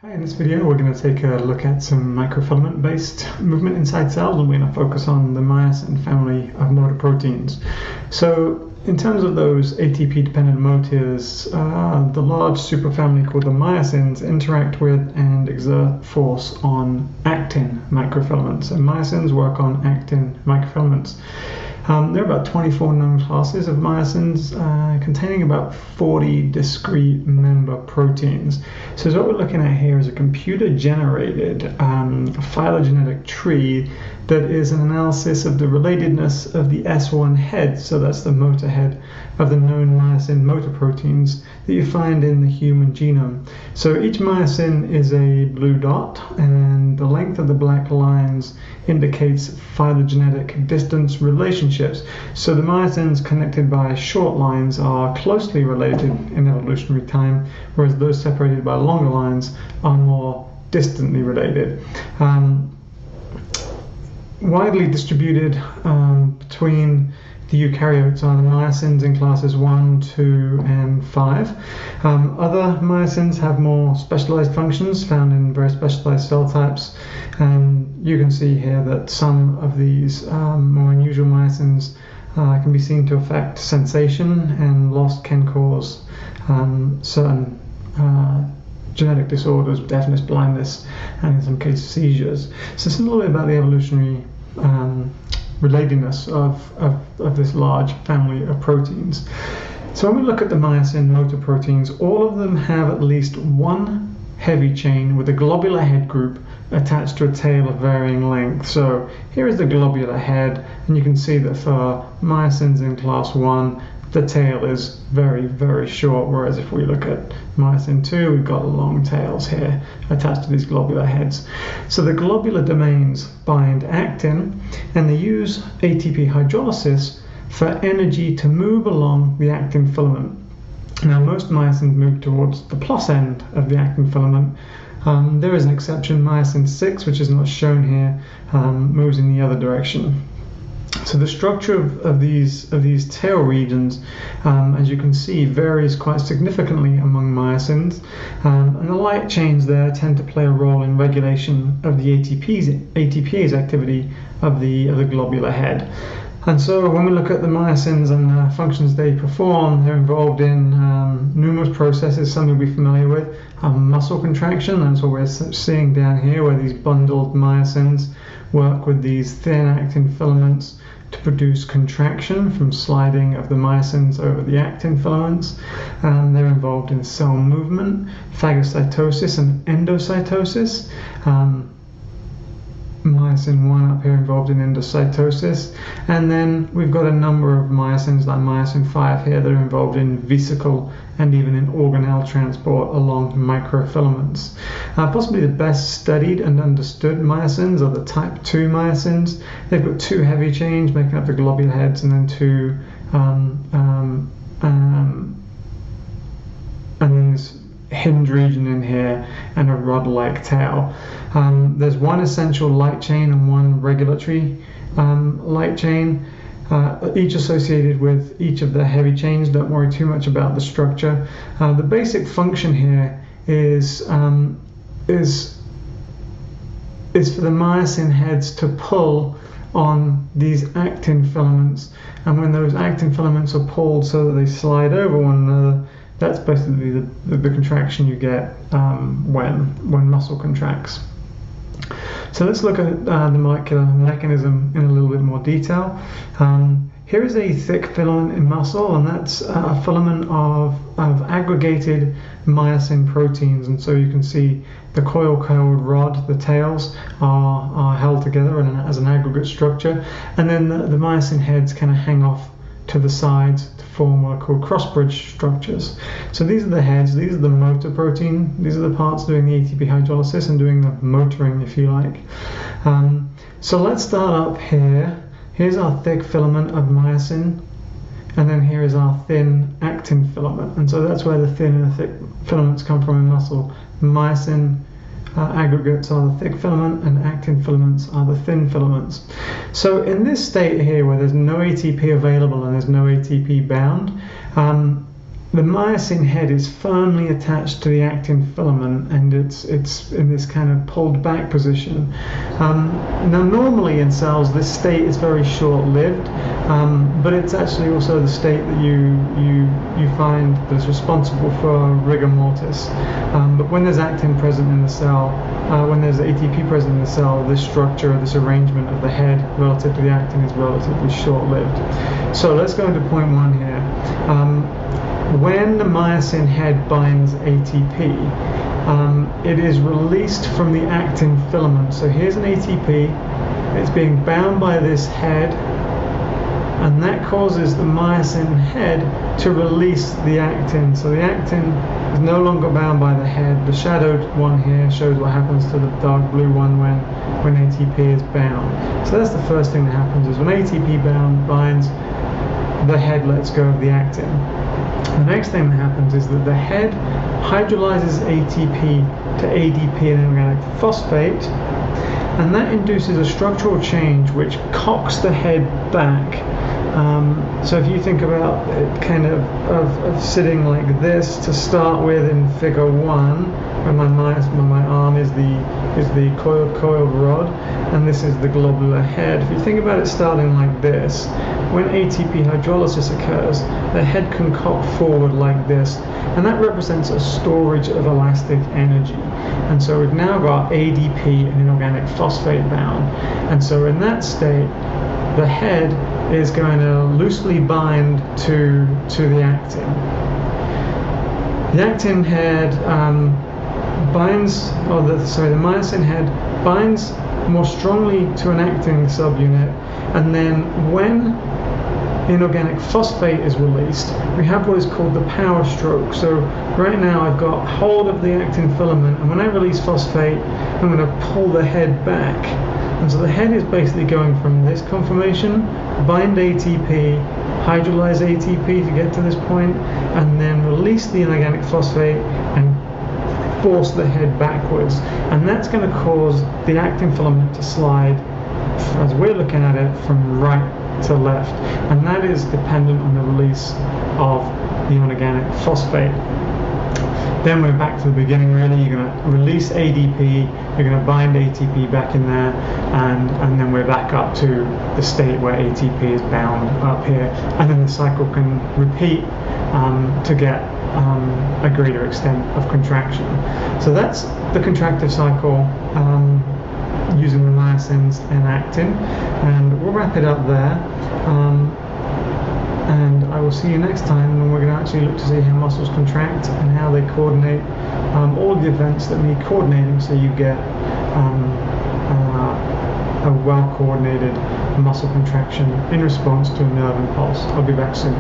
Hi, in this video we're going to take a look at some microfilament based movement inside cells, and we're going to focus on the myosin family of motor proteins. So in terms of those ATP dependent motors, the large superfamily called the myosins interact with and exert force on actin microfilaments, and myosins work on actin microfilaments. There are about 24 known classes of myosins containing about 40 discrete member proteins. So what we're looking at here is a computer-generated phylogenetic tree that is an analysis of the relatedness of the S1 head, so that's the motor head of the known myosin motor proteins that you find in the human genome. So each myosin is a blue dot, and the length of the black lines indicates phylogenetic distance relationships. So the myosins connected by short lines are closely related in evolutionary time, whereas those separated by longer lines are more distantly related. Widely distributed between the eukaryotes are the myosins in classes 1, 2, and 5. Other myosins have more specialized functions found in very specialized cell types. You can see here that some of these more unusual myosins can be seen to affect sensation, and loss can cause certain genetic disorders, deafness, blindness, and in some cases seizures. So it's a little bit about the evolutionary relatedness of this large family of proteins. So when we look at the myosin motor proteins, all of them have at least one heavy chain with a globular head group attached to a tail of varying length. So here is the globular head, and you can see that for myosins in class 1, the tail is very, very short, whereas if we look at myosin 2, we've got long tails here attached to these globular heads. So the globular domains bind actin, and they use ATP hydrolysis for energy to move along the actin filament. Now, most myosins move towards the plus end of the actin filament. There is an exception, myosin 6, which is not shown here, moves in the other direction. So the structure of these tail regions, as you can see, varies quite significantly among myosins, and the light chains there tend to play a role in regulation of the ATPase activity of the globular head. And so when we look at the myosins and the functions they perform, they're involved in numerous processes. Some you'll be familiar with, muscle contraction. That's what we're seeing down here, where these bundled myosins work with these thin actin filaments to produce contraction from sliding of the myosins over the actin filaments. They're involved in cell movement, phagocytosis, and endocytosis. Myosin 1 up here involved in endocytosis, and then we've got a number of myosins like myosin 5 here that are involved in vesicle and even in organelle transport along microfilaments. Possibly the best studied and understood myosins are the type 2 myosins. They've got two heavy chains making up the globular heads, and then two and then this hinge region in here and a rod-like tail. There's one essential light chain and one regulatory light chain, each associated with each of the heavy chains. Don't worry too much about the structure. The basic function here is for the myosin heads to pull on these actin filaments, and when those actin filaments are pulled so that they slide over one another, that's basically the contraction you get when muscle contracts. So let's look at the molecular mechanism in a little bit more detail. Here is a thick filament in muscle, and that's a filament of aggregated myosin proteins. And so you can see the coil-coiled rod, the tails, are held together as an aggregate structure, and then the myosin heads kind of hang off to the sides to form what are called cross-bridge structures. So these are the heads, these are the motor protein, these are the parts doing the ATP hydrolysis and doing the motoring, if you like. So let's start up here. Here's our thick filament of myosin, and then here is our thin actin filament. And so that's where the thin and the thick filaments come from in muscle. Myosin aggregates are the thick filament, and actin filaments are the thin filaments. So in this state here, where there's no ATP available and there's no ATP bound, the myosin head is firmly attached to the actin filament, and it's in this kind of pulled back position. Now normally in cells this state is very short-lived, but it's actually also the state that you find that's responsible for rigor mortis. But when there's actin present in the cell, when there's ATP present in the cell, this structure, this arrangement of the head relative to the actin is relatively short-lived. So let's go into point 1 here. When the myosin head binds ATP, it is released from the actin filament. So here's an ATP, it's being bound by this head, and that causes the myosin head to release the actin. So the actin is no longer bound by the head. The shadowed one here shows what happens to the dark blue one when ATP is bound. So that's the first thing that happens, is when ATP binds, the head lets go of the actin. The next thing that happens is that the head hydrolyzes ATP to ADP and inorganic phosphate, and that induces a structural change which cocks the head back. So if you think about it kind of sitting like this to start with in figure 1, where my arm is the coiled rod, and this is the globular head. If you think about it starting like this, when ATP hydrolysis occurs, the head can cock forward like this, and that represents a storage of elastic energy. And so we've now got ADP and inorganic phosphate bound, and so in that state, the head is going to loosely bind to the actin. The actin head the myosin head binds more strongly to an actin subunit, and then when inorganic phosphate is released, we have what is called the power stroke. So right now I've got hold of the actin filament, and when I release phosphate, I'm going to pull the head back. And so the head is basically going from this conformation, bind ATP, hydrolyze ATP to get to this point, and then release the inorganic phosphate and force the head backwards. And that's going to cause the actin filament to slide, as we're looking at it, from right to left. And that is dependent on the release of the inorganic phosphate. Then we're back to the beginning really. You're going to release ADP, you're going to bind ATP back in there, and then we're back up to the state where ATP is bound up here, and then the cycle can repeat to get a greater extent of contraction. So that's the contractive cycle using the myosins and actin, and we'll wrap it up there. And I will see you next time when we're going to actually look to see how muscles contract and how they coordinate all the events that need coordinating, so you get a well-coordinated muscle contraction in response to a nerve impulse. I'll be back soon.